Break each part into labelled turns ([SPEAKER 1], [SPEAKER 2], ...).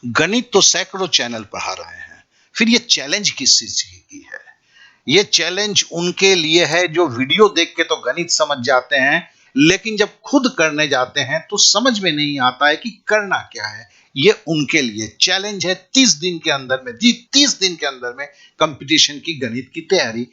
[SPEAKER 1] गणित तो सैकड़ों चैनल पढ़ा रहे हैं, फिर ये चैलेंज किस चीज की है? ये चैलेंज उनके लिए है जो वीडियो देख के तो गणित समझ जाते हैं, लेकिन जब खुद करने जाते हैं तो समझ में नहीं आता है कि करना क्या है। ये उनके लिए चैलेंज है। 30 दिन के अंदर में 30 दिन के अंदर में कंपटीशन की गणित की तैयारी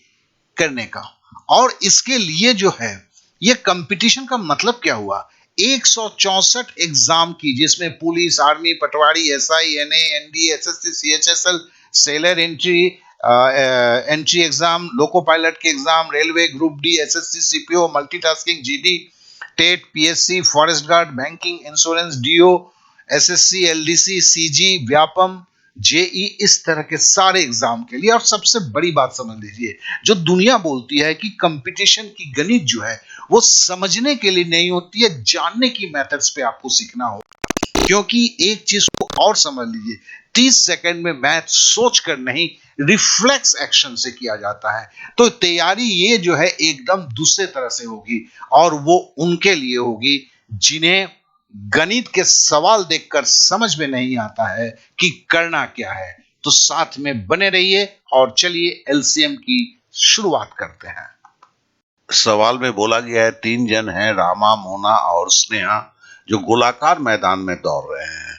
[SPEAKER 1] करने का। और इसके लिए जो है, ये कंपटीशन का मतलब क्या हुआ? 164 एग्जाम की, जिसमें police, army, patwari, SI, NA, ND, SSC, CHSL, sailor entry entry exam, loco pilot के exam, railway, group D, SSC, CPO, multitasking, GD, TET, PSC, forest guard, banking, insurance, DO, SSC, LDC, CG, Vyapam, JE, इस तरह के सारे exam के लिए। और सबसे बड़ी बात समझ लीजिए, जो दुनिया बोलती है कि कंपटीशन की गणित जो है वो समझने के लिए नहीं होती है, जानने की मेथड्स पे आपको सीखना होगा। क्योंकि एक चीज को और समझ लीजिए, 30 सेकंड में मैथ सोच कर नहीं, रिफ्लेक्स एक्शन से किया जाता है। तो तैयारी ये जो है एकदम दूसरे तरह से होगी, और वो उनके लिए होगी जिन्हें गणित के सवाल देखकर समझ में नहीं आता है कि करना क्या है। तो साथ में बने रहिए और चलिए एलसीएम की शुरुआत करते हैं। सवाल में बोला गया है, 3 जन हैं, रामा, मोना और स्नेहा, जो गोलाकार मैदान में दौड़ रहे हैं।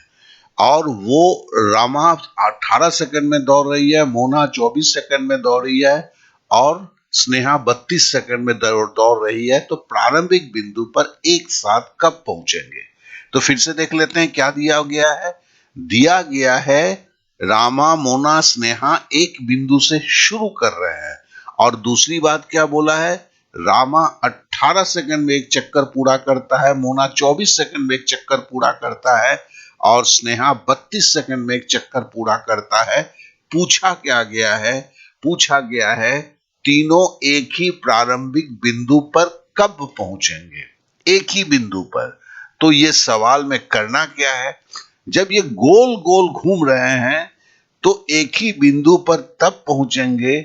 [SPEAKER 1] और वो रामा 18 सेकंड में दौड़ रही है, मोना 24 सेकंड में दौड़ रही है, और स्नेहा 32 सेकंड में दौड़ रही है। तो प्रारंभिक बिंदु पर एक साथ कब पहुंचेंगे? तो फिर से देख लेते हैं क्या दिया गया है। दिया गया है, रामा, मोना, स्नेहा एक बिंदु से शुरू कर रहे हैं। और दूसरी बात क्या बोला है? रामा 18 सेकंड में एक चक्कर पूरा करता है, मोना 24 सेकंड में एक चक्कर पूरा करता है, और स्नेहा 32 सेकंड में एक चक्कर पूरा करता है। पूछा क्या गया है? पूछा गया है तीनों एक ही प्रारंभिक बिंदु पर कब पहुंचेंगे? एक ही बिंदु पर। तो ये सवाल में करना क्या है? जब ये गोल गोल घूम रहे हैं तो एक ही बिंदु पर तब पहुंचेंगे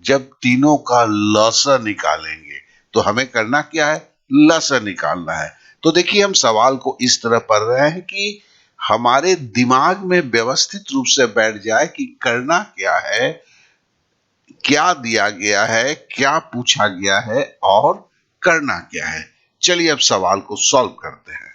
[SPEAKER 1] जब तीनों का लसा निकालेंगे। तो हमें करना क्या है? लसा निकालना है। तो देखिए, हम सवाल को इस तरह पढ़ रहे हैं कि हमारे दिमाग में व्यवस्थित रूप से बैठ जाए कि करना क्या है, क्या दिया गया है, क्या पूछा गया है, और करना क्या है। चलिए अब सवाल को सॉल्व करते हैं।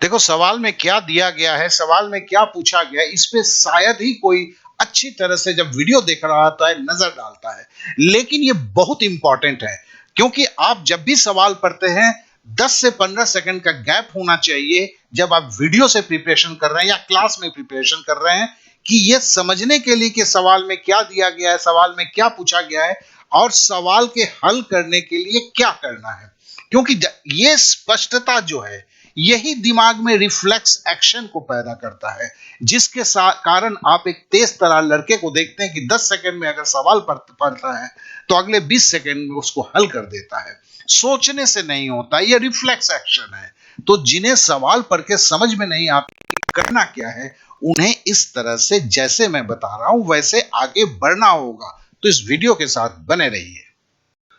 [SPEAKER 1] देखो, सवाल में क्या दिया गया है, सवाल में क्या पूछा गया है, इस पे शायद ही कोई अच्छी तरह से जब वीडियो देख रहा होता है नजर डालता है। लेकिन ये बहुत इंपॉर्टेंट है, क्योंकि आप जब भी सवाल पढ़ते हैं 10 से 15 सेकंड का गैप होना चाहिए, जब आप वीडियो से प्रिपरेशन कर रहे हैं या क्लास में प्रिपरेशन कर रहे हैं, कि ये समझने के लिए कि सवाल में क्या दिया गया है, सवाल में क्या पूछा गया है, और सवाल के हल करने के लिए क्या करना है। क्योंकि ये स्पष्टता जो है, यही दिमाग में रिफ्लेक्स एक्शन को पैदा करता है, जिसके कारण आप एक तेज तरार लड़के को देखते हैं कि 10 सेकंड में अगर सवाल पढ़ता है तो अगले 20 सेकंड में उसको हल कर देता है। सोचने से नहीं होता, यह रिफ्लेक्स एक्शन है। तो जिन्हें सवाल पढ़ के समझ में नहीं आता करना क्या है, उन्हें इस तरह से जैसे मैं बता रहा हूं वैसे आगे बढ़ना होगा। तो इस वीडियो के साथ बने रहिए।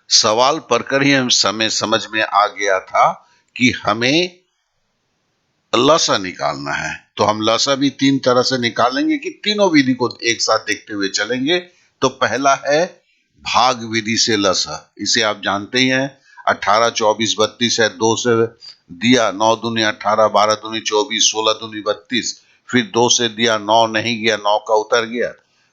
[SPEAKER 1] सवाल पढ़कर ही हम समझ में आ गया था कि हमें लसा निकालना है। तो हम लसा भी 3 तरह से निकालेंगे कि तीनों विधि को एक साथ देखते हुए चलेंगे। तो पहला है भाग विधि से लसा। इसे आप जानते ही हैं, 18, 24, 32 है, 2 से दिया 9 दूनी 18, 12 दूनी 24, 16 दूनी 32, फिर 2 से दिया 9 नहीं गया, 9 का उतर गया,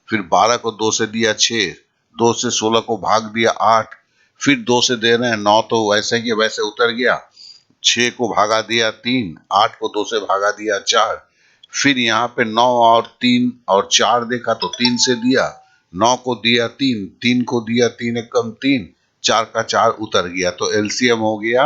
[SPEAKER 1] फिर 12 को 2 से दिया 6, 2 से 16 को भाग दिया 8, फिर 2 से दे रहे हैं 9, तो वैसे ही वैसे उतर गया, 6 को भागा दिया 3, 8 को 2 से भागा दिया 4, फिर यहाँ पे 9 और 3 और 4 देखा तो 3 से दिया, 9 को दिया 3, 3 को दिया 3 एकम 3, 4 का 4 उतर गया। तो एलसीएम हो गया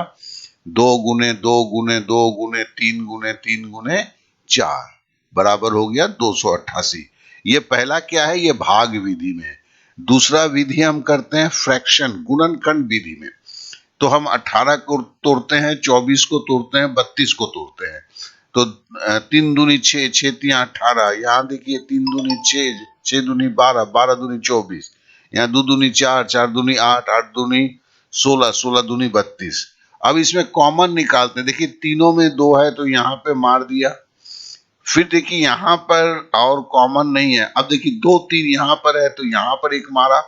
[SPEAKER 1] 2 गुने 2 गुने 2 गुने 3 गुने 3 गुने 4 बराबर हो गया 288। ये पहला क्या है? ये भाग विधि में। दूसरा विधि हम करते हैं फ्रैक्शन, गुणनखंड विधि में। तो हम 18 को तोड़ते हैं, 24 को तोड़ते हैं, 32 को तोड़ते हैं। तो 3 दूनी 6, 6 3 18, यहाँ देखिए 3 दूनी 6, 6 दूनी 12, 12 दूनी 24, यहाँ 2 दूनी 4, 4 दूनी 8, 8 दूनी 16, 16 दूनी 32। अब इसमें कॉमन निकालते हैं। देखिए तीनों में 2 है तो यहाँ पे मार दिया, फिर देखिए यहाँ पर और कॉमन नहीं है। अब देखिए 2 3 यहाँ पर है तो यहाँ पर एक मारा,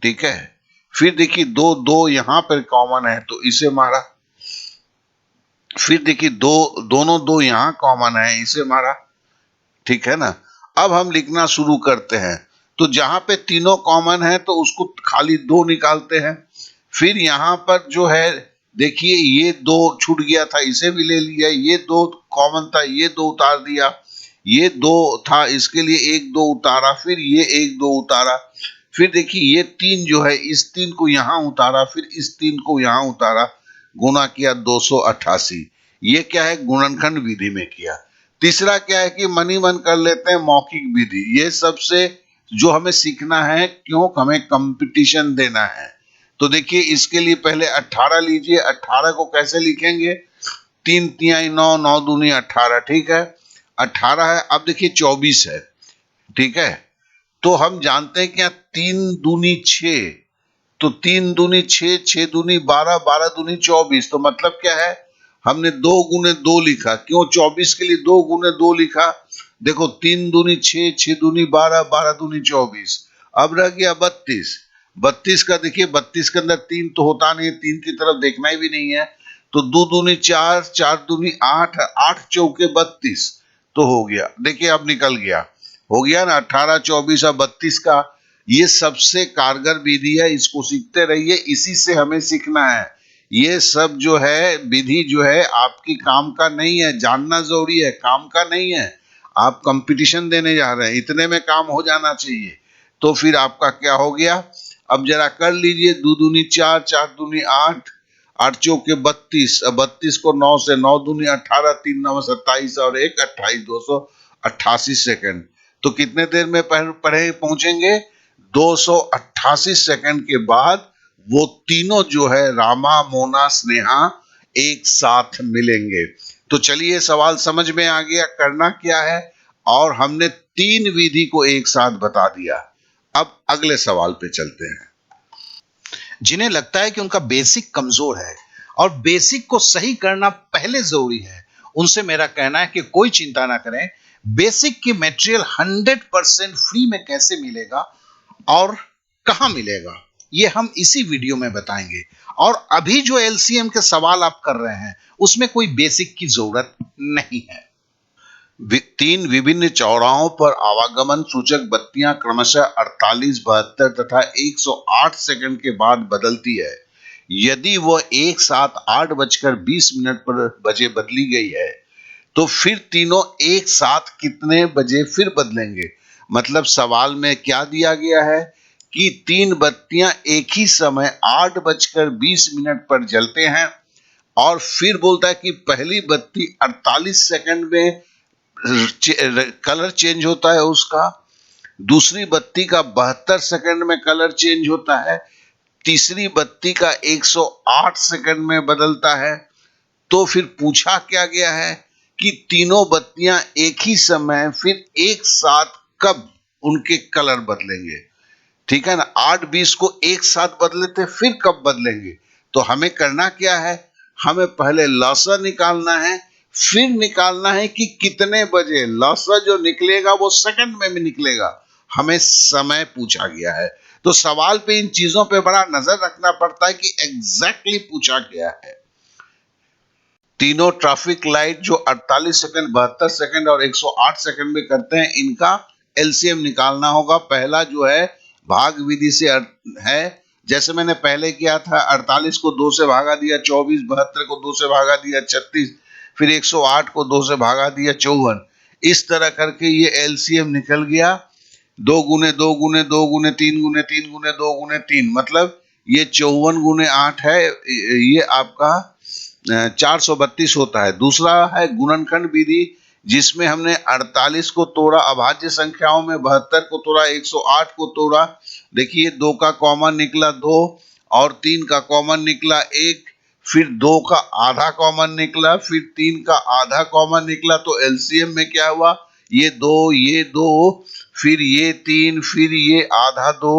[SPEAKER 1] ठीक है। फिर देखिए 2 2 यहाँ पर कॉमन है तो इसे मारा। फिर देखिए दोनों 2 यहाँ कॉमन है, इसे मारा, ठीक है ना। अब हम लिखना शुरू करते हैं। तो जहां पे तीनों कॉमन है तो उसको खाली 2 निकालते हैं। फिर यहाँ पर जो है देखिए ये 2 छूट गया था, इसे भी ले लिया। ये 2 कॉमन था, ये 2 उतार दिया। ये 2 था, इसके लिए 1 2 उतारा, फिर ये 1 2 उतारा। फिर देखिए ये 3 जो है इस 3 को यहाँ उतारा, फिर इस 3 को यहाँ उतारा, गुणा किया 288। ये क्या है, गुणनखंड विधि में किया। तीसरा क्या है कि मन ही मन कर लेते हैं मौखिक विधि। ये सबसे जो हमें सीखना है, क्यों हमें कंपटीशन देना है। तो देखिए इसके लिए पहले 18 लीजिए। 18 को कैसे लिखेंगे, 3 तिहाई 9, 9 दूनी 18, ठीक है। 18 है। अब देखिए 24 है, ठीक है। तो हम जानते हैं क्या, 3 दूनी 6, तो 3 दूनी 6, 6 दूनी 12, 12 दूनी 24। तो मतलब क्या है, हमने 2 गुने 2 लिखा। क्यों 24 के लिए 2 गुने 2 लिखा, देखो 3 दूनी 6, 6 दूनी 12, 12 दूनी 24। अब रह गया 32। 32 का देखिए 32 के अंदर 3 तो होता नहीं, 3 की तरफ देखना ही भी नहीं है। तो 2 दूनी 4, 4 दूनी 8, 8 चौके 32, तो हो गया। देखिए अब निकल गया, हो गया ना 18 24 और 32 का। ये सबसे कारगर विधि है, इसको सीखते रहिए, इसी से हमें सीखना है। ये सब जो है विधि जो है आपकी काम का नहीं है, जानना जरूरी है, काम का नहीं है। आप कंपटीशन देने जा रहे हैं, इतने में काम हो जाना चाहिए। तो फिर आपका क्या हो गया, अब जरा कर लीजिए। 2 दूनी 4, 4 दूनी 8, 8 चौके 32। अब 32 को 9 से, 9 दूनी 18, 3 9 27 और 1 28, 288 सेकंड। तो कितने देर में पढ़े पहुंचेंगे, 288 सेकंड के बाद वो तीनों जो है रामा मोना स्नेहा एक साथ मिलेंगे। तो चलिए सवाल समझ में आ गया करना क्या है, और हमने 3 विधि को एक साथ बता दिया। अब अगले सवाल पे चलते हैं। जिन्हें लगता है कि उनका बेसिक कमजोर है और बेसिक को सही करना पहले जरूरी है, उनसे मेरा कहना है कि कोई चिंता ना करें। बेसिक की मटेरियल 100% फ्री में कैसे मिलेगा और कहां मिलेगा, ये हम इसी वीडियो में बताएंगे। और अभी जो एलसीएम के सवाल आप कर रहे हैं उसमें कोई बेसिक की जरूरत नहीं है। 3 विभिन्न चौराहों पर आवागमन सूचक बत्तियां क्रमशः 48, 72 तथा 108 सेकंड के बाद बदलती है। यदि वह एक साथ 8:20 पर बजे बदली गई है तो फिर तीनों एक साथ कितने बजे फिर बदलेंगे। मतलब सवाल में क्या दिया गया है कि 3 बत्तियां एक ही समय 8:20 पर जलते हैं, और फिर बोलता है कि पहली बत्ती 48 सेकंड में कलर चेंज होता है उसका, दूसरी बत्ती का 72 सेकंड में कलर चेंज होता है, तीसरी बत्ती का 108 सेकंड में बदलता है। तो फिर पूछा क्या गया है कि तीनों बत्तियां एक ही समय फिर एक साथ कब उनके कलर बदलेंगे, ठीक है ना। 8:20 को एक साथ बदले थे, फिर कब बदलेंगे। तो हमें करना क्या है, हमें पहले लौसा निकालना है, फिर निकालना है कि कितने बजे। लौसा जो निकलेगा वो सेकंड में भी निकलेगा, हमें समय पूछा गया है। तो सवाल पे इन चीजों पे बड़ा नजर रखना पड़ता है कि एग्जैक्टली पूछा गया है। तीनों ट्रैफिक लाइट जो 48 सेकंड, 72 सेकंड और 108 सेकंड में करते हैं, इनका एलसीएम निकालना होगा। पहला जो है भाग विधि से है, जैसे मैंने पहले किया था। 48 को 2 से भागा दिया 24, 72 को 2 से भागा दिया 36, फिर 108 को 2 से भागा दिया 54। इस तरह करके ये एलसीएम निकल गया। 2 गुने 2 गुने 2 गुने 3 गुने 3 गुने 2 गुने 3, मतलब ये 54 गुने 8 है। ये आपका 432 होता है। दूसरा है गुणनखंड विधि, जिसमें हमने 48 को तोड़ा अभाज्य संख्याओं में, 72 को तोड़ा, 108 को तोड़ा। देखिए 2 का कॉमन निकला 2, और 3 का कॉमन निकला 1, फिर 2 का आधा कॉमन निकला, फिर 3 का आधा कॉमन निकला। तो एलसीएम में क्या हुआ, ये 2, ये 2, फिर ये 3, फिर ये आधा 2,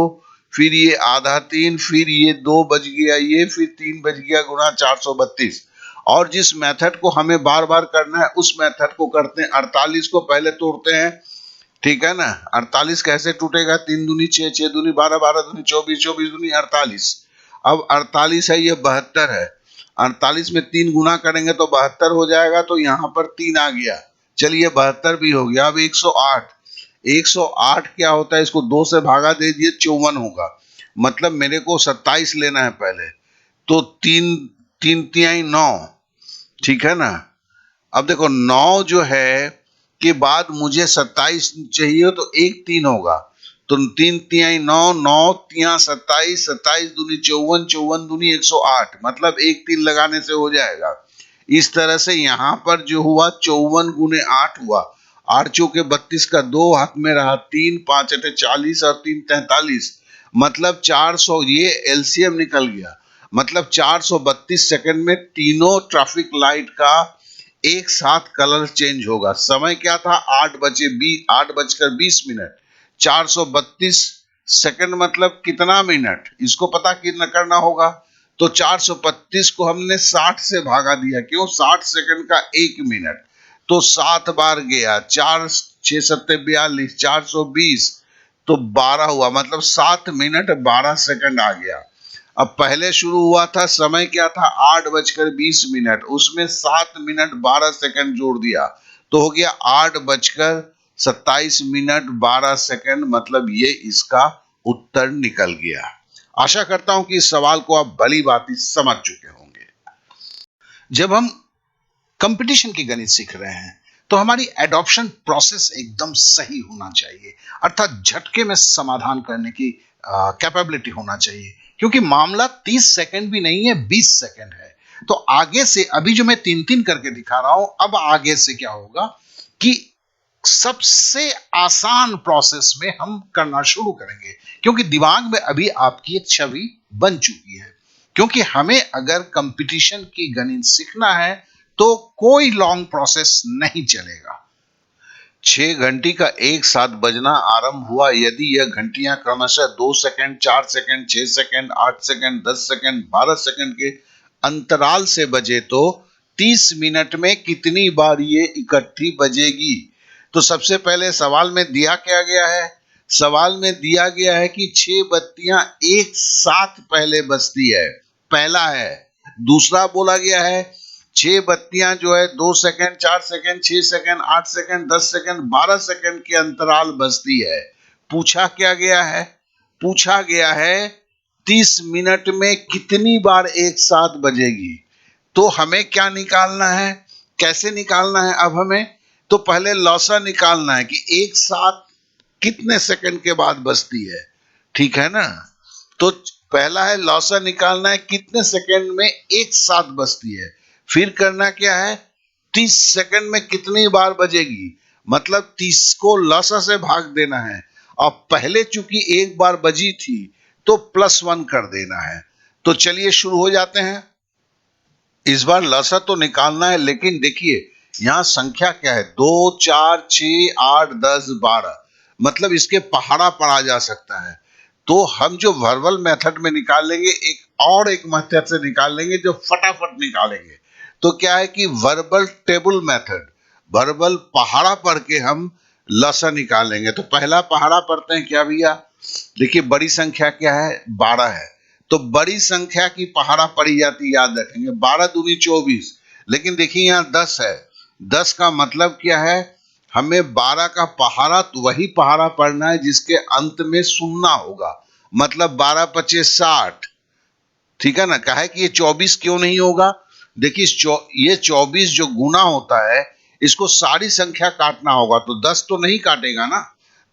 [SPEAKER 1] फिर ये आधा 3, फिर ये 2 बच गया, ये फिर 3 बच गया, गुणा 432। और जिस मेथड को हमें बार बार करना है उस मेथड को करते हैं। 48 को पहले तोड़ते हैं, ठीक है ना। 48 कैसे टूटेगा? 3 दूनी 6, 6 दूनी 12, 12 दूनी 24, 24 दूनी 48। अब 48 है, ये 72 है। 48 में 3 गुना करेंगे तो 72 हो जाएगा, तो यहाँ पर 3 आ गया। चलिए 72 भी हो गया। अब 108, 108 क्या होता है? इसको 2 से भागा दे दिए, 54 होगा। मतलब मेरे को 27 लेना है पहले, तो 3 3 तिहाई 9, ठीक है ना। अब देखो 9 जो है के बाद मुझे 27 चाहिए, तो 1 3 होगा, तो 3 तिहाई 9, 9 तिहा 27, 27 दूनी 54, 54 दूनी 108, मतलब 1 3 लगाने से हो जाएगा। इस तरह से यहाँ पर जो हुआ 54 गुने 8 हुआ, 8 चौके 32 का 2 हाथ में रहा, 3 5 अठे 40 और 3 43, मतलब 400। ये एलसीएम निकल गया, मतलब 432 सेकंड में तीनों ट्रैफिक लाइट का एक साथ कलर चेंज होगा। समय क्या था? 8 बजकर 20 मिनट। 432 सेकंड मतलब कितना मिनट? इसको पता कितना करना होगा, तो 432 को हमने 60 से भागा दिया। क्यों? 60 सेकंड का 1 मिनट, तो 7 बार गया, 4 6 7 42, 420, तो 12 हुआ, मतलब 7 मिनट 12 सेकंड आ गया। अब पहले शुरू हुआ था, समय क्या था? 8 बजकर 20 मिनट, उसमें 7 मिनट 12 सेकंड जोड़ दिया, तो हो गया 8 बजकर 27 मिनट 12 सेकंड, मतलब ये इसका उत्तर निकल गया। आशा करता हूं कि इस सवाल को आप भली भांति समझ चुके होंगे। जब हम कंपटीशन की गणित सीख रहे हैं तो हमारी एडॉप्शन प्रोसेस एकदम सही होना चाहिए, अर्थात झटके में समाधान करने की कैपेबिलिटी होना चाहिए, क्योंकि मामला 30 सेकंड भी नहीं है, 20 सेकंड है। तो आगे से, अभी जो मैं 3-3 करके दिखा रहा हूं, अब आगे से क्या होगा कि सबसे आसान प्रोसेस में हम करना शुरू करेंगे, क्योंकि दिमाग में अभी आपकी एक छवि बन चुकी है। क्योंकि हमें अगर कंपटीशन की गणित सीखना है तो कोई लॉन्ग प्रोसेस नहीं चलेगा। 6 घंटी का एक साथ बजना आरंभ हुआ, यदि यह घंटियां क्रमशः 2 second, 4 second, 6 second, 8 second, 10 second, 12 second के अंतराल से बजे, तो 30 मिनट में कितनी बार ये इकट्ठी बजेगी? तो सबसे पहले सवाल में दिया क्या गया है? सवाल में दिया गया है कि 6 बत्तियां एक साथ पहले बजती है, पहला है। दूसरा बोला गया है 6 बत्तियां जो है 2 second, 4 second, 6 second, 8 second, 10 second, 12 second के अंतराल बजती है। पूछा क्या गया है? पूछा गया है 30 मिनट में कितनी बार एक साथ बजेगी। तो हमें क्या निकालना है? कैसे निकालना है? अब हमें तो पहले लौसा निकालना है कि एक साथ कितने सेकंड के बाद बजती है, ठीक है ना। तो पहला है लौसा निकालना है कितने सेकंड में एक साथ बजती है। फिर करना क्या है? 30 सेकंड में कितनी बार बजेगी, मतलब 30 को लौसा से भाग देना है, और पहले चूंकि एक बार बजी थी तो +1 कर देना है। तो चलिए शुरू हो जाते हैं। इस बार लसा तो निकालना है, लेकिन देखिए यहां संख्या क्या है? 2 4 6 8 10 12, मतलब इसके पहाड़ा पढ़ा जा सकता है। तो हम जो वर्बल मेथड में निकालेंगे, एक मेथड से निकालेंगे जो फटाफट निकालेंगे। तो क्या है कि वर्बल टेबल मेथड, वर्बल पहाड़ा पढ़ के हम लसा निकालेंगे। तो पहला पहाड़ा पढ़ते हैं क्या भैया? देखिए बड़ी संख्या क्या है? 12 है, तो बड़ी संख्या की पहाड़ा पड़ी जाती, याद रखेंगे। 12 दूनी 24, लेकिन देखिए यहाँ 10 है। 10 का मतलब क्या है? हमें 12 का पहाड़ा, तो वही पहाड़ा पढ़ना है जिसके अंत में सुनना होगा, मतलब 12 पचे 60, ठीक है ना। कहा है कि ये 24 क्यों नहीं होगा? देखिए ये 24 जो गुना होता है, इसको सारी संख्या काटना होगा, तो 10 तो नहीं काटेगा ना,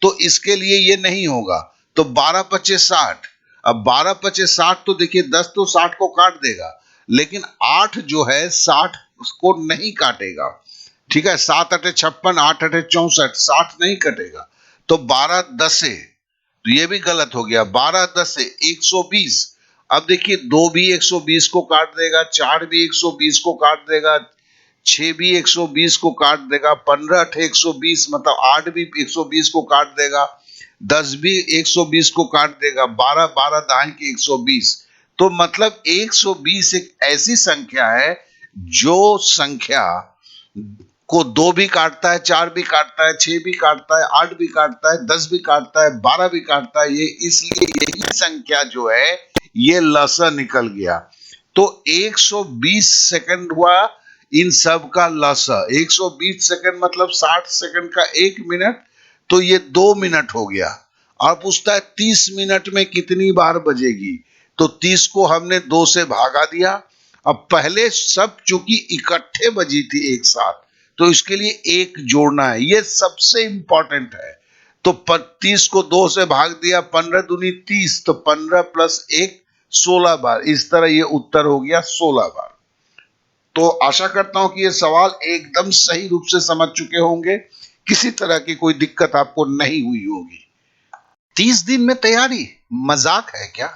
[SPEAKER 1] तो इसके लिए ये नहीं होगा। तो 12 पचे 60, अब 12 पचे 60, तो देखिए 10 तो 60 को काट देगा, लेकिन 8 जो है 60 उसको नहीं काटेगा, ठीक है। 7 अठे 56, 8 अठे 64, 60 नहीं कटेगा। तो 12 10, तो ये भी गलत हो गया। 12 10 से 120। अब देखिए 2 भी 120 को काट देगा, 4 भी 120 को काट देगा, 6 भी 120 को काट देगा, 15 अठे 120, मतलब 8 भी 120 को काट देगा, 10 भी 120 को काट देगा, 12 12 दाएं की 120। तो मतलब 120 एक ऐसी संख्या है जो संख्या को 2 भी काटता है, 4 भी काटता है, 6 भी काटता है, 8 भी काटता है, 10 भी काटता है, 12 भी काटता है, ये इसलिए यही संख्या जो है ये लसा निकल गया। तो 120 सेकंड हुआ इन सब का लसा। 120 सेकंड मतलब 60 सेकंड का 1 मिनट, तो ये 2 मिनट हो गया। और पूछता है 30 मिनट में कितनी बार बजेगी, तो 30 को हमने 2 से भागा दिया। अब पहले सब चूंकि इकट्ठे बजी थी एक साथ, तो इसके लिए एक जोड़ना है, ये सबसे इंपॉर्टेंट है। तो 30 को 2 से भाग दिया, 15 दूनी 30, तो 15 प्लस 1 16 बार। इस तरह ये उत्तर हो गया 16 बार। तो आशा करता हूं कि ये सवाल एकदम सही रूप से समझ चुके होंगे, किसी तरह की कोई दिक्कत आपको नहीं हुई होगी। 30 दिन में तैयारी मजाक है क्या?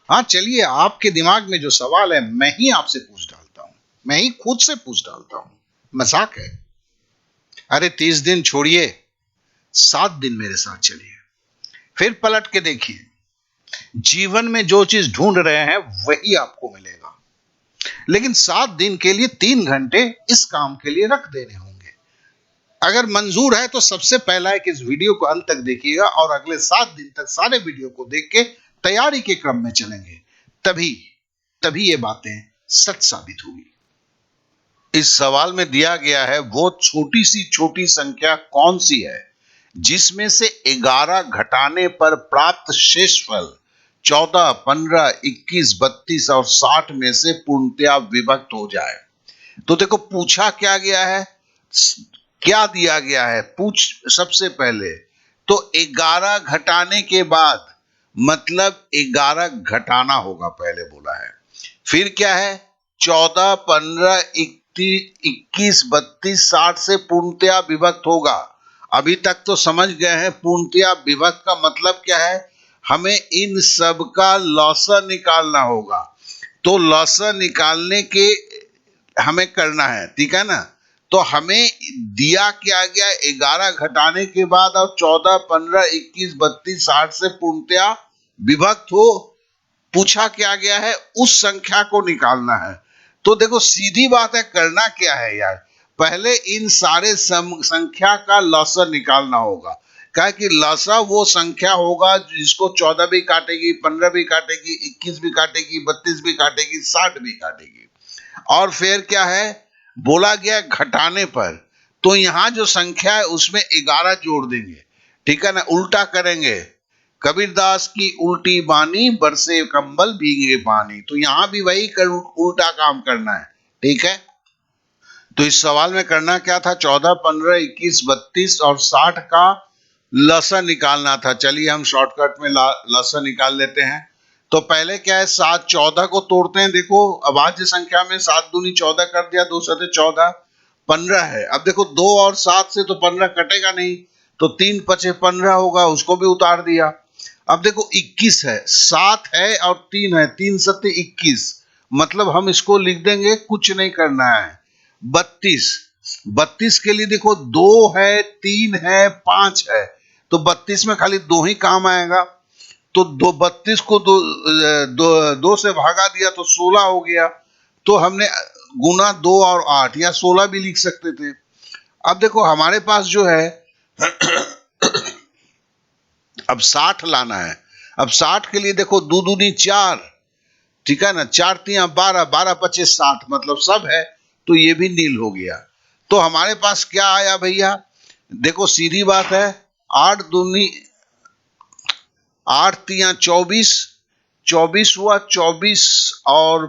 [SPEAKER 1] हाँ चलिए, आपके दिमाग में जो सवाल है मैं ही आपसे पूछ डालता हूं, मैं ही खुद से पूछ डालता हूं। मजाक है? अरे 30 दिन छोड़िए, 7 दिन मेरे साथ चलिए, फिर पलट के देखिए। जीवन में जो चीज ढूंढ रहे हैं वही आपको मिलेगा, लेकिन 7 दिन के लिए 3 घंटे इस काम के लिए रख देने होंगे। अगर मंजूर है तो सबसे पहला है कि इस वीडियो को अंत तक देखिएगा और अगले 7 दिन तक सारे वीडियो को देख के तैयारी के क्रम में चलेंगे, तभी तभी ये बातें सच साबित होगी। इस सवाल में दिया गया है वो छोटी संख्या कौन सी है जिसमें से 11 घटाने पर प्राप्त शेषफल 14, 15, 21, 32 और 60 में से पूर्णतया विभक्त हो जाए। तो देखो पूछा क्या गया है, क्या दिया गया है। पूछ सबसे पहले तो 11 घटाने के बाद, मतलब 11 घटाना होगा, पहले बोला है। फिर क्या है, 14, 15, 21, 32, 60 से पूर्णतया विभक्त होगा। अभी तक तो समझ गए हैं पूर्णतया विभक्त का मतलब क्या है। हमें इन सब का लॉसा निकालना होगा, तो लॉसा निकालने के हमें करना है, ठीक है ना। तो हमें दिया क्या गया, 11 घटाने के बाद और 14, 15, 21, 32, 60 से पूर्णतया विभक्त हो। पूछा क्या गया है, उस संख्या को निकालना है। तो देखो सीधी बात है, करना क्या है यार, पहले इन सारे संख्या का लसा निकालना होगा। क्या कि लसा वो संख्या होगा जिसको 14 भी काटेगी, 15 भी काटेगी, 21 भी काटेगी, 32 भी काटेगी, 60 भी काटेगी। और फिर क्या है, बोला गया घटाने पर, तो यहां जो संख्या है उसमें 11 जोड़ देंगे, ठीक है ना, उल्टा करेंगे। कबीरदास की उल्टी बानी, बरसे कंबल भीगे पानी, तो यहां भी वही उल्टा काम करना है, ठीक है। तो इस सवाल में करना क्या था, 14, 15, 21, 32 और 60 का लसा निकालना था। चलिए हम शॉर्टकट में लसा निकाल लेते हैं। तो पहले क्या है, 7 14 को तोड़ते हैं। देखो अभाज्य संख्या में 7 दूनी 14 कर दिया, 2 7 14, 15 है। अब देखो 2 और 7 से तो 15 कटेगा नहीं, तो 3 5 15 होगा, उसको भी उतार दिया। अब देखो 21 है, 7 है और 3 है, 3 7 21, मतलब हम इसको लिख देंगे, कुछ नहीं करना है। 32, 32 के लिए देखो 2 है, 3 है, 5 है, तो 32 में खाली 2 ही काम आएगा। तो 32 को 2 से भागा दिया तो 16 हो गया। तो हमने गुना 2 और 8 या 16 भी लिख सकते थे। अब देखो हमारे पास जो है अब 60 लाना है। अब 60 के लिए देखो 2 दूनी 4, ठीक है ना, 4 3 12, 12 25 60, मतलब सब है, तो ये भी नील हो गया। तो हमारे पास क्या आया भैया, देखो सीधी बात है, 8 दूनी 8 3 24, 24 हुआ, 24 और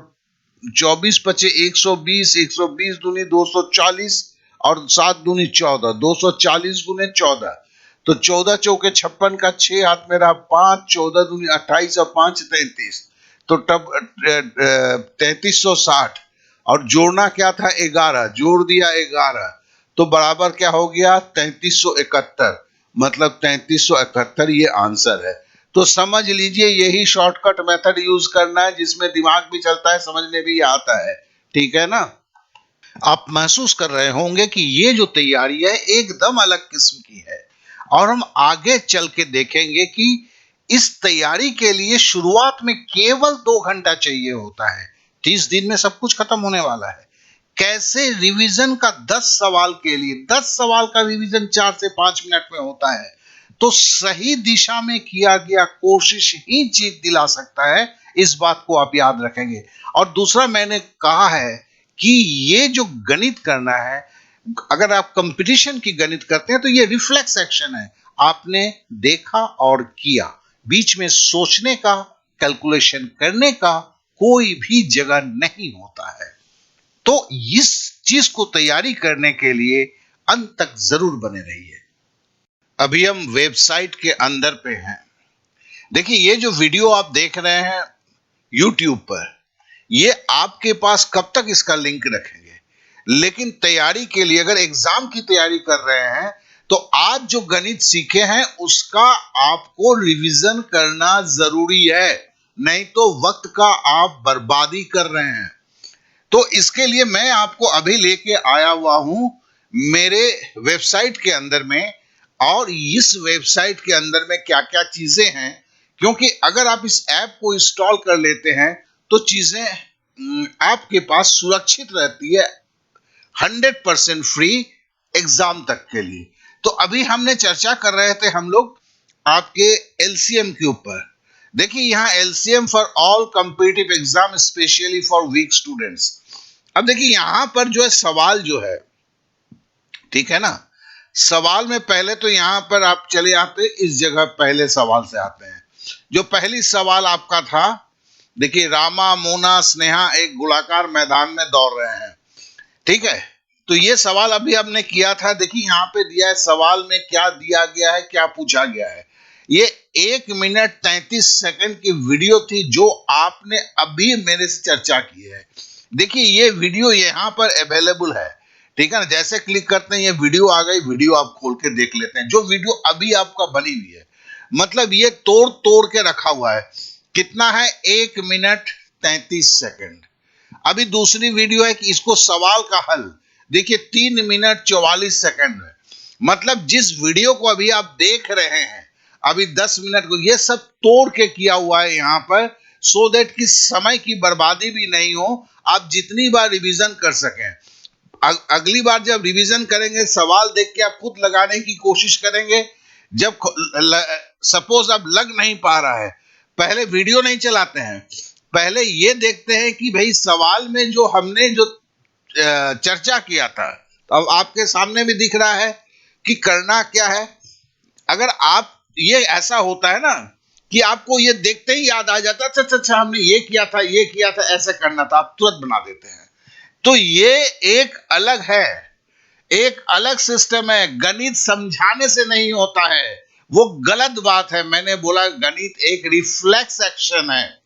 [SPEAKER 1] 24 पचे 120, 120 दूनी 240 और 7 दूनी 14, 240 गुने 14, तो 14 चौके 56 का 6 हाथ में रहा 5, 14 दूनी 28 और 5 33, तो तब 3360। और जोड़ना क्या था, 11, जोड़ दिया 11, तो बराबर क्या हो गया 3371, मतलब 3371 ये आंसर है। तो समझ लीजिए यही शॉर्टकट मेथड यूज करना है जिसमें दिमाग भी चलता है, समझने भी आता है, ठीक है ना। आप महसूस कर रहे होंगे कि ये जो तैयारी है एकदम अलग किस्म की है, और हम आगे चल के देखेंगे कि इस तैयारी के लिए शुरुआत में केवल 2 घंटा चाहिए होता है। 30 दिन में सब कुछ खत्म होने वाला है, कैसे रिवीजन का 10 सवाल के लिए 10 सवाल का रिवीजन 4 से 5 मिनट में होता है। तो सही दिशा में किया गया कोशिश ही जीत दिला सकता है, इस बात को आप याद रखेंगे। और दूसरा मैंने कहा है कि ये जो गणित करना है, अगर आप कंपटीशन की गणित करते हैं तो ये रिफ्लेक्स एक्शन है। आपने देखा और किया, बीच में सोचने का, कैलकुलेशन करने का कोई भी जगह नहीं होता है। तो इस चीज को तैयारी करने के लिए अंत तक जरूर बने रहिए। अभी हम वेबसाइट के अंदर पे हैं। देखिए, ये जो वीडियो आप देख रहे हैं यूट्यूब पर, ये आपके पास कब तक इसका लिंक रखेंगे, लेकिन तैयारी के लिए, अगर एग्जाम की तैयारी कर रहे हैं तो आज जो गणित सीखे हैं उसका आपको रिवीजन करना जरूरी है, नहीं तो वक्त का आप बर्बादी कर रहे हैं। तो इसके लिए मैं आपको अभी लेके आया हुआ हूं मेरे वेबसाइट के अंदर में, और इस वेबसाइट के अंदर में क्या क्या चीजें हैं, क्योंकि अगर आप इस ऐप को इंस्टॉल कर लेते हैं तो चीजें आपके पास सुरक्षित रहती है 100% फ्री एग्जाम तक के लिए। तो अभी हमने चर्चा कर रहे थे हम लोग आपके एलसीएम के ऊपर। देखिए, यहां LCM for all competitive exam specially for weak students. अब देखिए, यहां पर जो है सवाल जो है, ठीक है ना, सवाल में पहले तो यहां पर आप चले आते, इस जगह पहले सवाल से आते हैं। जो पहली सवाल आपका था, देखिए, रामा, मोना, स्नेहा एक गोलाकार मैदान में दौड़ रहे हैं, ठीक है। तो ये सवाल अभी हमने किया था। देखिए, यहां पे दिया है सवाल में क्या दिया गया है, क्या पूछा गया है। ये 1 मिनट 33 सेकंड की वीडियो थी जो आपने अभी मेरे से चर्चा की है। देखिए, ये वीडियो यहां पर अवेलेबल है, ठीक है ना। जैसे क्लिक करते हैं ये वीडियो आ गई, वीडियो आप खोल के देख लेते हैं, जो वीडियो अभी आपका बनी हुई है। मतलब ये तोड़ तोड़ के रखा हुआ है। कितना है? 1 मिनट 33 सेकंड। अभी दूसरी वीडियो है कि इसको सवाल का हल, देखिए 3 मिनट 44 सेकंड में। मतलब जिस वीडियो को अभी आप देख रहे हैं, अभी 10 मिनट को, ये सब तोड़ के किया हुआ है यहां पर, सो दैट कि समय की बर्बादी भी नहीं हो, आप जितनी बार रिवीजन कर सकें। अगली बार जब रिवीजन करेंगे, सवाल देख के आप खुद लगाने की कोशिश करेंगे। जब सपोज अब लग नहीं पा रहा है, पहले वीडियो नहीं चलाते हैं, पहले ये देखते हैं कि भाई सवाल में जो हमने जो चर्चा किया था, तो अब आपके सामने भी दिख रहा है कि करना क्या है। अगर आप, ये ऐसा होता है ना कि आपको ये देखते ही याद आ जाता है, अच्छा अच्छा हमने ये किया था, ये किया था, ऐसे करना था, आप तुरंत बना देते हैं। तो ये एक अलग है, एक अलग सिस्टम है। गणित समझाने से नहीं होता है, वो गलत बात है। मैंने बोला गणित एक रिफ्लेक्स एक्शन है।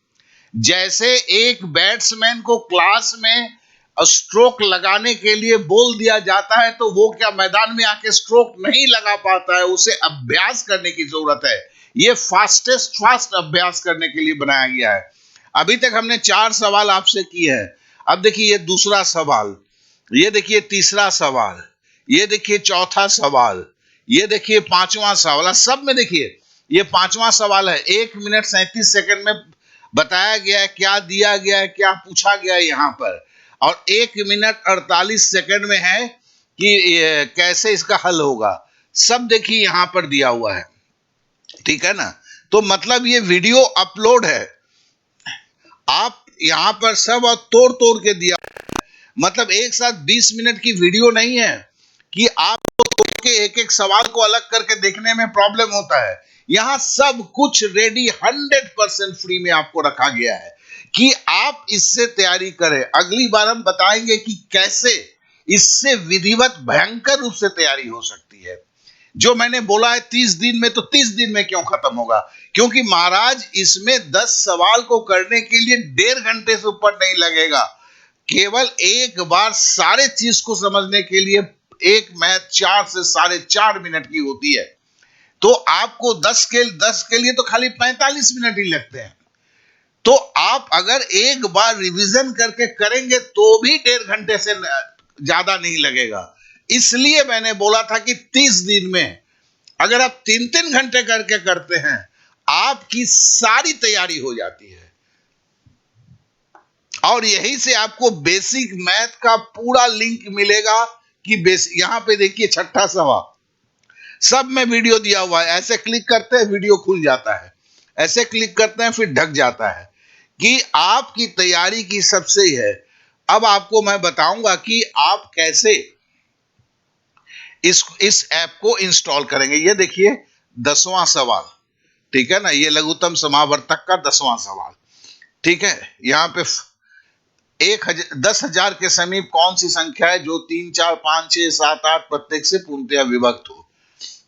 [SPEAKER 1] जैसे एक बैट्समैन को क्लास में स्ट्रोक लगाने के लिए बोल दिया जाता है, तो वो क्या मैदान में आके स्ट्रोक नहीं लगा पाता है, उसे अभ्यास करने की जरूरत है। ये फास्ट अभ्यास करने के लिए बनाया गया है। अभी तक हमने 4 सवाल आपसे किए हैं। अब देखिए ये दूसरा सवाल, ये देखिए तीसरा सवाल, ये देखिए चौथा सवाल, ये देखिए पांचवा सवाल। सब में देखिए ये पांचवा सवाल है। 1 मिनट 37 सेकंड में बताया गया है क्या दिया गया है, क्या पूछा गया है यहां पर। और 1 मिनट 48 सेकंड में है कि कैसे इसका हल होगा। सब देखिए यहां पर दिया हुआ है, ठीक है ना। तो मतलब ये वीडियो अपलोड है, आप यहां पर सब और तोड़ तोड़ के दिया। मतलब एक साथ 20 मिनट की वीडियो नहीं है कि आपको तोड़ के एक एक सवाल को अलग करके देखने में प्रॉब्लम होता है। यहां सब कुछ रेडी 100% फ्री में आपको रखा गया है कि आप इससे तैयारी करें। अगली बार हम बताएंगे कि कैसे इससे विधिवत भयंकर रूप से तैयारी हो सकती है। जो मैंने बोला है 30 दिन में, तो 30 दिन में क्यों खत्म होगा? क्योंकि महाराज इसमें 10 सवाल को करने के लिए 1.5 घंटे से ऊपर नहीं लगेगा। केवल एक बार सारे चीज को समझने के लिए एक मैथ 4 से 4.5 मिनट की होती है। तो आपको 10 के लिए तो खाली 45 मिनट ही लगते हैं। तो आप अगर एक बार रिवीजन करके करेंगे तो भी 1.5 घंटे से ज्यादा नहीं लगेगा। इसलिए मैंने बोला था कि 30 दिन में अगर आप 3-3 घंटे करके करते हैं, आपकी सारी तैयारी हो जाती है। और यहीं से आपको बेसिक मैथ का पूरा लिंक मिलेगा कि यहां पे देखिए छठा सवाल सब में वीडियो दिया हुआ है। ऐसे क्लिक करते हैं वीडियो खुल जाता है, ऐसे क्लिक करते हैं फिर ढक जाता है कि आपकी तैयारी की सबसे ही है। अब आपको मैं बताऊंगा कि आप कैसे इस ऐप को इंस्टॉल करेंगे। ये देखिए 10वां सवाल, ठीक है ना, ये लघुत्तम समावर्तक का 10वां सवाल, ठीक है। यहाँ पे 10,000 के समीप कौन सी संख्या है जो 3, 4, 5, 6, 7, 8 प्रत्येक से पूर्णतया विभक्त हो।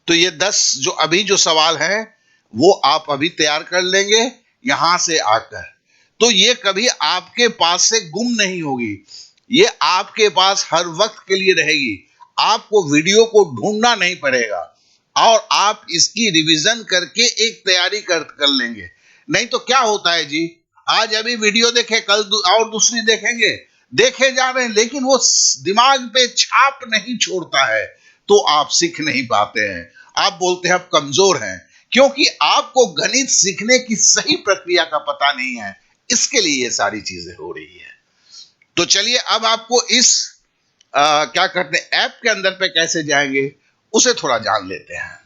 [SPEAKER 1] तो ये 10 जो अभी जो सवाल है वो आप अभी तैयार कर लेंगे यहां से आकर। तो ये कभी आपके पास से गुम नहीं होगी, ये आपके पास हर वक्त के लिए रहेगी। आपको वीडियो को ढूंढना नहीं पड़ेगा और आप इसकी रिवीजन करके एक तैयारी कर लेंगे। नहीं तो क्या होता है जी, आज अभी वीडियो देखे कल और दूसरी देखेंगे, देखे जा रहे हैं लेकिन वो दिमाग पे छाप नहीं छोड़ता है, तो आप सीख नहीं पाते हैं। आप बोलते हैं आप कमजोर हैं, क्योंकि आपको गणित सीखने की सही प्रक्रिया का पता नहीं है। इसके लिए ये सारी चीजें हो रही है। तो चलिए अब आपको इस क्या कहते हैं ऐप के अंदर पे कैसे जाएंगे उसे थोड़ा जान लेते हैं।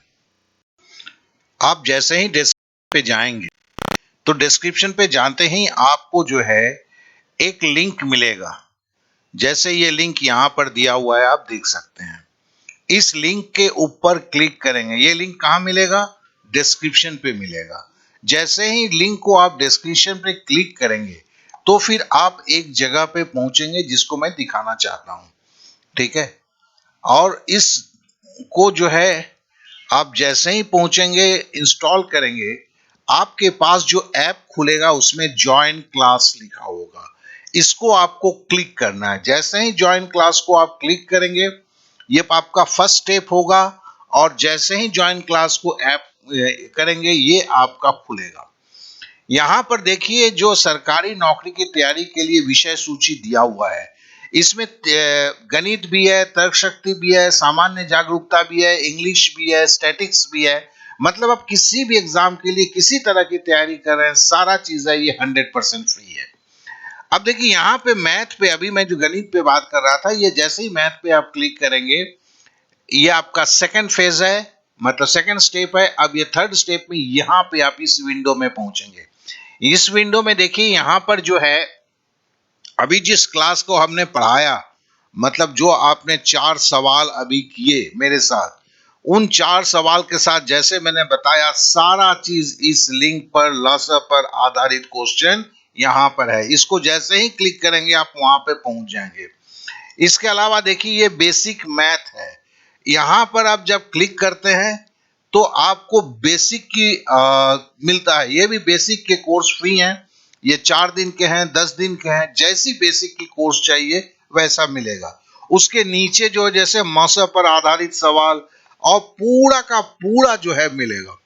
[SPEAKER 1] आप जैसे ही डिस्क्रिप्शन पे जाएंगे तो डिस्क्रिप्शन पे जानते ही आपको जो है एक लिंक मिलेगा। जैसे ये लिंक यहां पर दिया हुआ है आप देख सकते हैं, इस लिंक के ऊपर क्लिक करेंगे। ये लिंक कहां मिलेगा, डिस्क्रिप्शन पे मिलेगा। जैसे ही लिंक को आप डिस्क्रिप्शन पे क्लिक करेंगे तो फिर आप एक जगह पे पहुंचेंगे जिसको मैं दिखाना चाहता हूं, ठीक है। और इस को जो है आप जैसे ही पहुंचेंगे इंस्टॉल करेंगे, आपके पास जो ऐप खुलेगा उसमें ज्वाइन क्लास लिखा होगा, इसको आपको क्लिक करना है। जैसे ही ज्वाइन क्लास को आप क्लिक करेंगे ये आपका फर्स्ट स्टेप होगा, और जैसे ही ज्वाइन क्लास को ऐप करेंगे ये आपका खुलेगा। यहां पर देखिए जो सरकारी नौकरी की तैयारी के लिए विषय सूची दिया हुआ है, इसमें गणित भी है, तर्क शक्ति भी है, सामान्य जागरूकता भी है, इंग्लिश भी है, स्टैटिक्स भी है। मतलब आप किसी भी एग्जाम के लिए किसी तरह की तैयारी कर रहे हैं, सारा चीज है, ये 100% फ्री है। अब देखिए यहाँ पे मैथ पे, अभी मैं जो गणित पे बात कर रहा था, ये जैसे ही मैथ पे आप क्लिक करेंगे ये आपका सेकंड फेज है, मतलब सेकंड स्टेप है। अब ये थर्ड स्टेप में यहां पे आप इस विंडो में पहुंचेंगे। इस विंडो में देखिए यहां पर जो है अभी जिस क्लास को हमने पढ़ाया, मतलब जो आपने 4 सवाल अभी किए मेरे साथ, उन 4 सवाल के साथ जैसे मैंने बताया सारा चीज इस लिंक पर लॉसर पर आधारित क्वेश्चन यहां पर है। इसको जैसे ही क्लिक करेंगे आप वहां पे पहुंच जाएंगे। इसके अलावा देखिए ये बेसिक मैथ है, यहां पर आप जब क्लिक करते हैं तो आपको बेसिक की मिलता है। ये भी बेसिक के कोर्स फ्री हैं, ये 4 दिन के हैं, 10 दिन के हैं, जैसी बेसिक की कोर्स चाहिए वैसा मिलेगा। उसके नीचे जो जैसे मौसम पर आधारित सवाल और पूरा का पूरा जो है मिलेगा।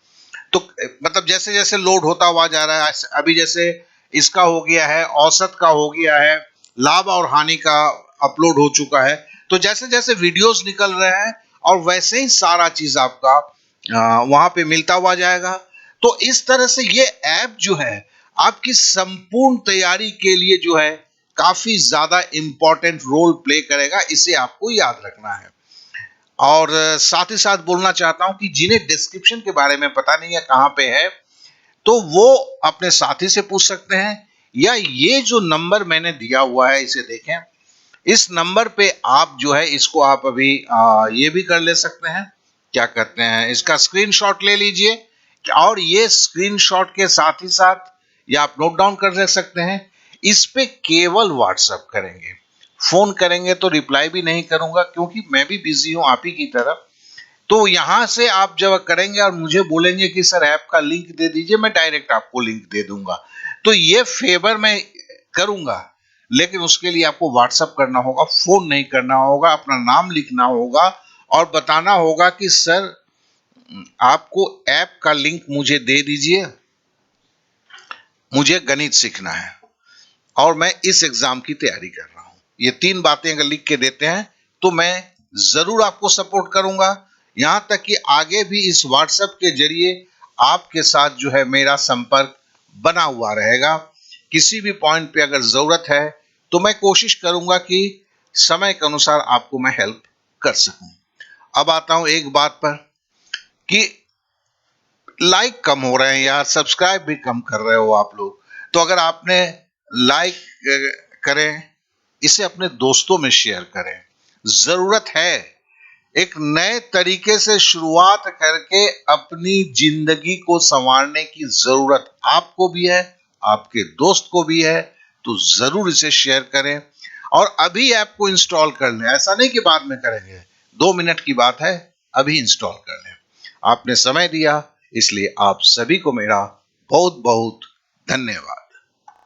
[SPEAKER 1] तो मतलब जैसे जैसे लोड होता हुआ जा रहा है, अभी जैसे इसका हो गया है, औसत का हो गया है, लाभ और हानि का अपलोड हो चुका है। तो जैसे जैसे वीडियोस निकल रहे हैं और वैसे ही सारा चीज आपका वहां पे मिलता हुआ जाएगा। तो इस तरह से ये ऐप जो है आपकी संपूर्ण तैयारी के लिए जो है काफी ज्यादा इंपॉर्टेंट रोल प्ले करेगा, इसे आपको याद रखना है। और साथ ही साथ बोलना चाहता हूं कि जिन्हें डिस्क्रिप्शन के बारे में पता नहीं है कहां पे है, तो वो अपने साथी से पूछ सकते हैं, या ये जो नंबर मैंने दिया हुआ है इसे देखें। इस नंबर पे आप जो है इसको आप अभी ये भी कर ले सकते हैं, क्या कहते हैं, इसका स्क्रीनशॉट ले लीजिए। और ये स्क्रीनशॉट के साथ ही साथ या आप नोट डाउन कर ले सकते हैं। इस पे केवल व्हाट्सएप करेंगे, फोन करेंगे तो रिप्लाई भी नहीं करूंगा क्योंकि मैं भी बिजी हूं आप ही की तरह। तो यहां से आप जब करेंगे और मुझे बोलेंगे कि सर ऐप का लिंक दे दीजिए, मैं डायरेक्ट आपको लिंक दे दूंगा। तो ये फेवर मैं करूंगा, लेकिन उसके लिए आपको व्हाट्सएप करना होगा, फोन नहीं करना होगा, अपना नाम लिखना होगा और बताना होगा कि सर आपको ऐप का लिंक मुझे दे दीजिए, मुझे गणित सीखना है और मैं इस एग्जाम की तैयारी कर रहा हूं। ये 3 बातें अगर लिख के देते हैं तो मैं जरूर आपको सपोर्ट करूंगा। यहां तक कि आगे भी इस व्हाट्सएप के जरिए आपके साथ जो है मेरा संपर्क बना हुआ रहेगा। किसी भी पॉइंट पे अगर जरूरत है तो मैं कोशिश करूंगा कि समय के अनुसार आपको मैं हेल्प कर सकूं। अब आता हूं एक बात पर कि लाइक कम हो रहे हैं यार, सब्सक्राइब भी कम कर रहे हो आप लोग। तो अगर आपने लाइक करें, इसे अपने दोस्तों में शेयर करें। जरूरत है एक नए तरीके से शुरुआत करके अपनी जिंदगी को संवारने की जरूरत आपको भी है, आपके दोस्त को भी है। तो जरूर इसे शेयर करें और अभी ऐप को इंस्टॉल कर लें। ऐसा नहीं कि बाद में करेंगे, 2 मिनट की बात है, अभी इंस्टॉल कर लें। आपने समय दिया इसलिए आप सभी को मेरा बहुत बहुत धन्यवाद।